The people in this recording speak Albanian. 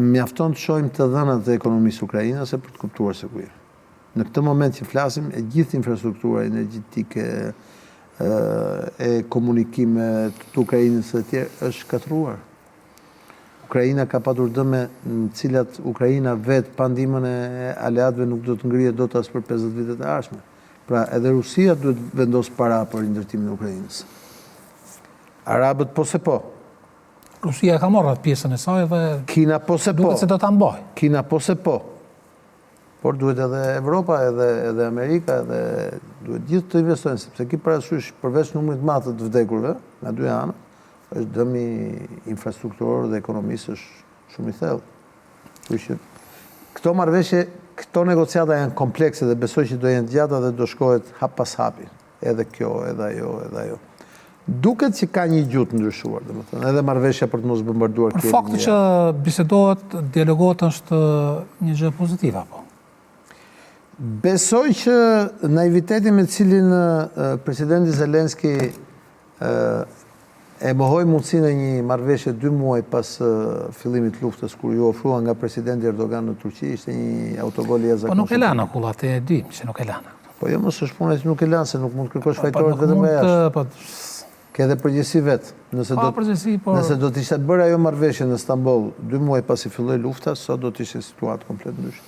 mjafton të shohim të dhënat e ekonomisë ukrainase për të kuptuar se ku jemi. Në këtë moment që flasim, e gjithë infrastruktura energjetike, e komunikime të Ukrainës dhe tjerë është shkatruar. Ukraina ka patur dëme në cilat Ukraina vetë pa ndihmën e aleatëve nuk do të ngrihet dot as për 50 vitet e ardhshme. Pra edhe Rusia duhet vendos para për ndërtimin e Ukrainës. Arabët po se po. Rusia ka marrë atë pjesën e saj dhe Kina po se po. duket se do ta mbajë. Kina po se po. Por duhet edhe Evropa, edhe Amerika, edhe duhet gjithë të investojnë, sepse ki parasysh përveç numrit të madh të vdekurve, nga dy anët, është dëmi infrastrukturor dhe ekonomisë është shumë i thellë. Kështu që këto marrëveshje, këto negociata janë komplekse dhe besoj që do jenë të gjata dhe do shkohet hap pas hapi. Edhe kjo, edhe ajo, edhe ajo. Duket që ka një gjutë ndryshuar, domethënë, edhe marrëveshja për të mos bombarduar Për fakti që bisedohet, dialogohet është një gjë pozitive apo? Besoj që naiviteti me cilin presidenti Zelenski e mohoi mundësinë e një marrëveshje 2 muaj pas fillimit të luftës, kur ju ofrua nga presidenti Erdogan në Turqi, ishte një autogol i jashtëzakonshëm. Po nuk e lanë kullat, e dim që nuk e lanë. Po jo, mos është puna që nuk e lanë, se nuk mund të kërkosh fajtorët vetëm nga jashtë. Ke edhe përgjegjësi vetë. Nëse do të ishte bërë ajo marrëveshje në Stamboll 2 muaj pasi filloi lufta, sot do të ishte situatë komplet ndryshe.